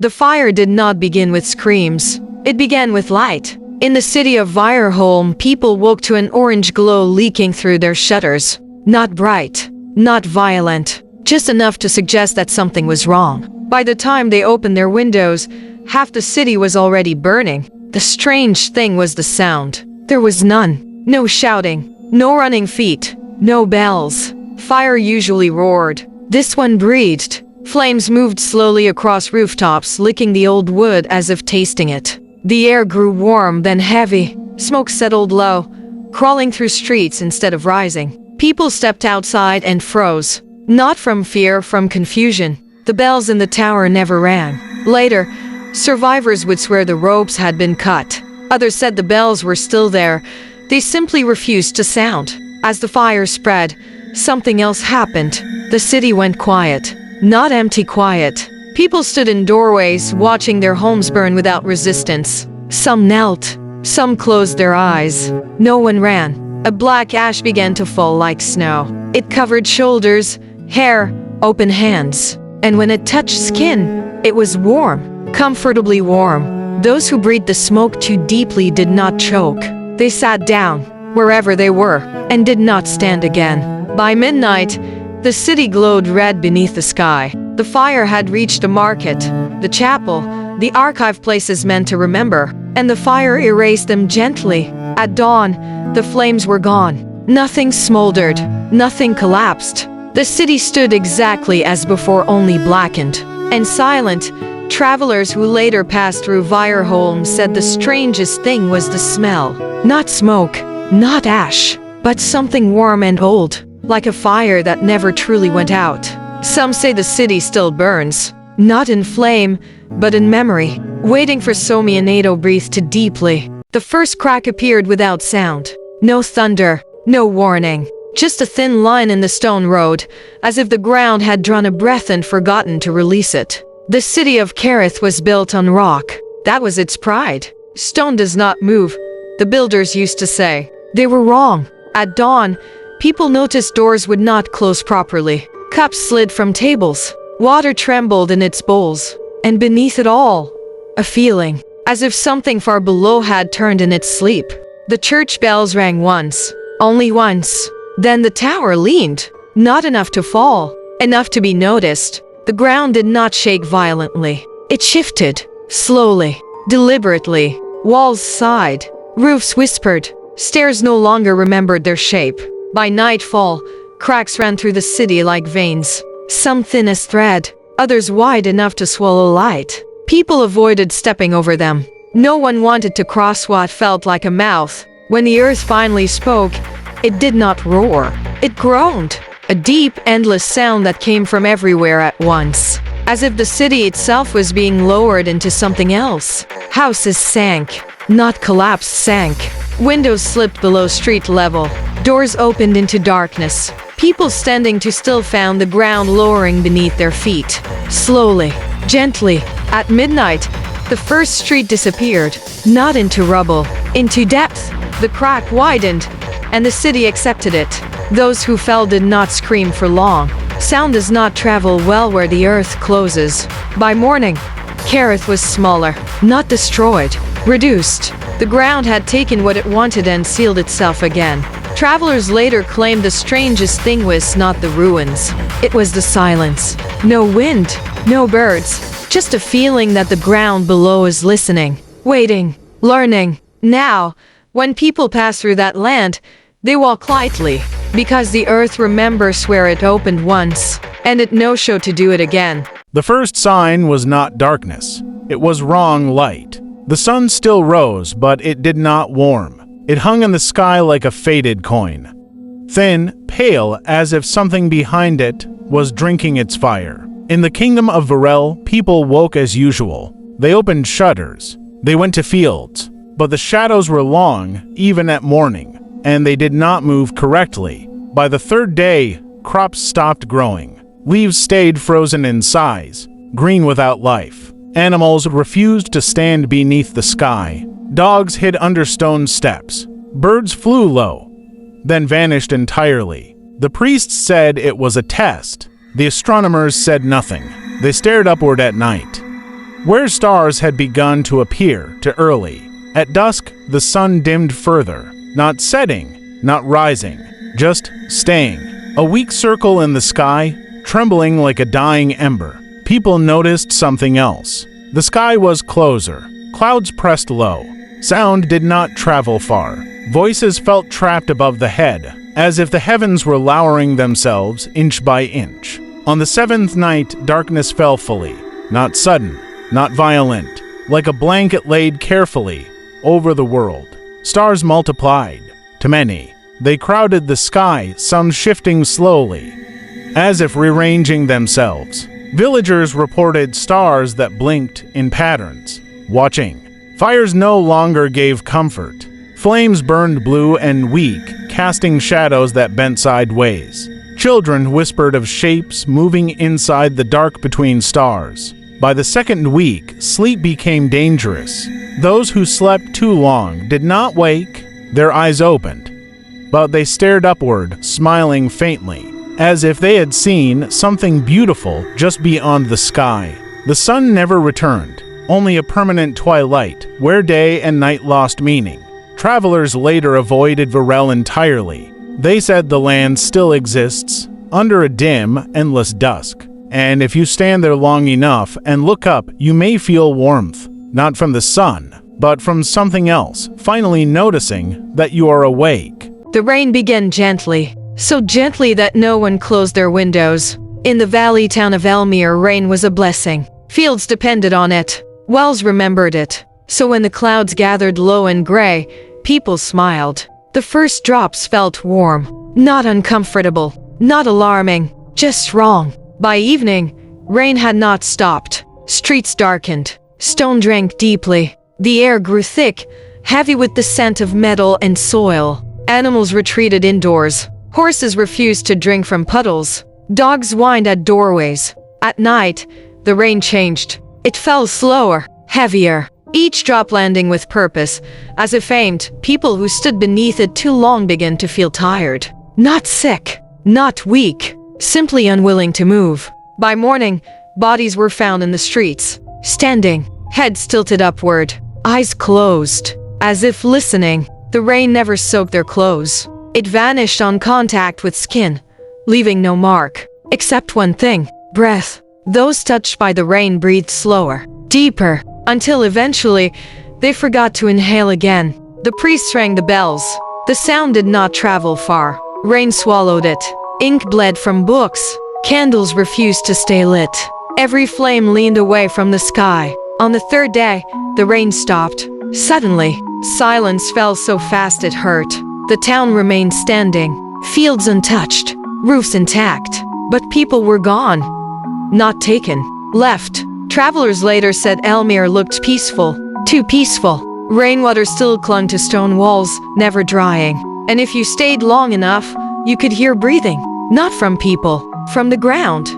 The fire did not begin with screams. It began with light. In the city of Vireholm, people woke to an orange glow leaking through their shutters. Not bright, not violent, just enough to suggest that something was wrong. By the time they opened their windows, half the city was already burning. The strange thing was the sound. There was none. No shouting, no running feet, no bells. Fire usually roared. This one breathed. Flames moved slowly across rooftops, licking the old wood as if tasting it. The air grew warm, then heavy. Smoke settled low, crawling through streets instead of rising. People stepped outside and froze. Not from fear, from confusion. The bells in the tower never rang. Later, survivors would swear the ropes had been cut. Others said the bells were still there. They simply refused to sound. As the fire spread, something else happened. The city went quiet. Not empty quiet. People stood in doorways, watching their homes burn without resistance. Some knelt. Some closed their eyes. No one ran. A black ash began to fall like snow. It covered shoulders, hair, open hands. And when it touched skin, it was warm, comfortably warm. Those who breathed the smoke too deeply did not choke. They sat down, wherever they were, and did not stand again. By midnight, the city glowed red beneath the sky. The fire had reached the market, the chapel, the archive places meant to remember, and the fire erased them gently. At dawn, the flames were gone. Nothing smoldered, nothing collapsed. The city stood exactly as before, only blackened and silent. Travelers who later passed through Vireholm said the strangest thing was the smell. Not smoke, not ash, but something warm and old, like a fire that never truly went out. Some say the city still burns, not in flame, but in memory, waiting for Somi and Ado breathed too deeply. The first crack appeared without sound. No thunder, no warning. Just a thin line in the stone road, as if the ground had drawn a breath and forgotten to release it. The city of Kerith was built on rock. That was its pride. Stone does not move, the builders used to say. They were wrong. At dawn, people noticed doors would not close properly. Cups slid from tables. Water trembled in its bowls. And beneath it all, a feeling, as if something far below had turned in its sleep. The church bells rang once, only once. Then the tower leaned, not enough to fall, enough to be noticed. The ground did not shake violently. It shifted, slowly, deliberately. Walls sighed, roofs whispered, stairs no longer remembered their shape. By nightfall, cracks ran through the city like veins, some thin as thread, others wide enough to swallow light. People avoided stepping over them. No one wanted to cross what felt like a mouth. When the earth finally spoke, it did not roar. It groaned, a deep, endless sound that came from everywhere at once, as if the city itself was being lowered into something else. Houses sank, not collapsed, sank. Windows slipped below street level. Doors opened into darkness. People standing too still found the ground lowering beneath their feet. Slowly, gently. At midnight, the first street disappeared, not into rubble, into depth. The crack widened, and the city accepted it. Those who fell did not scream for long. Sound does not travel well where the earth closes. By morning, Kerith was smaller, not destroyed, reduced. The ground had taken what it wanted and sealed itself again. Travelers later claimed the strangest thing was not the ruins. It was the silence. No wind, no birds, just a feeling that the ground below is listening, waiting, learning. Now, when people pass through that land, they walk lightly, because the earth remembers where it opened once, and it no show to do it again. The first sign was not darkness. It was wrong light. The sun still rose, but it did not warm. It hung in the sky like a faded coin. Thin, pale, as if something behind it was drinking its fire. In the kingdom of Varel, people woke as usual. They opened shutters. They went to fields. But the shadows were long, even at morning, and they did not move correctly. By the third day, crops stopped growing. Leaves stayed frozen in size, green without life. Animals refused to stand beneath the sky. Dogs hid under stone steps. Birds flew low, then vanished entirely. The priests said it was a test. The astronomers said nothing. They stared upward at night. where stars had begun to appear too early. At dusk, the sun dimmed further, not setting, not rising, just staying. A weak circle in the sky, trembling like a dying ember. People noticed something else. The sky was closer. Clouds pressed low. Sound did not travel far. Voices felt trapped above the head, as if the heavens were lowering themselves inch by inch. On the seventh night, darkness fell fully, not sudden, not violent, like a blanket laid carefully over the world. Stars multiplied, to many. They crowded the sky, some shifting slowly, as if rearranging themselves. Villagers reported stars that blinked in patterns, watching. Fires no longer gave comfort. Flames burned blue and weak, casting shadows that bent sideways. Children whispered of shapes moving inside the dark between stars. By the second week, sleep became dangerous. Those who slept too long did not wake. Their eyes opened, but they stared upward, smiling faintly, as if they had seen something beautiful just beyond the sky. The sun never returned, only a permanent twilight, where day and night lost meaning. Travelers later avoided Varel entirely. They said the land still exists, under a dim, endless dusk. And if you stand there long enough and look up, you may feel warmth, not from the sun, but from something else, finally noticing that you are awake. The rain began gently, so gently that no one closed their windows. In the valley town of Elmere, rain was a blessing. Fields depended on it. Wells remembered it. So when the clouds gathered low and gray, people smiled. The first drops felt warm, not uncomfortable, not alarming, just wrong. By evening, rain had not stopped. Streets darkened. Stone drank deeply. The air grew thick, heavy with the scent of metal and soil. Animals retreated indoors. Horses refused to drink from puddles. Dogs whined at doorways. At night, the rain changed. It fell slower, heavier, each drop landing with purpose. As if aimed, people who stood beneath it too long began to feel tired. Not sick, not weak, simply unwilling to move. By morning, bodies were found in the streets, standing, heads tilted upward, eyes closed, as if listening. The rain never soaked their clothes. It vanished on contact with skin, leaving no mark, except one thing: breath. Those touched by the rain breathed slower, deeper, until eventually they forgot to inhale again. The priests rang the bells. The sound did not travel far. Rain swallowed it. Ink bled from books. Candles refused to stay lit. Every flame leaned away from the sky. On the third day, the rain stopped. Suddenly, silence fell so fast it hurt. The town remained standing, fields untouched, roofs intact. But people were gone. Not taken. Left. Travelers later said Elmere looked peaceful. Too peaceful. Rainwater still clung to stone walls, never drying. And if you stayed long enough, you could hear breathing. Not from people, from the ground.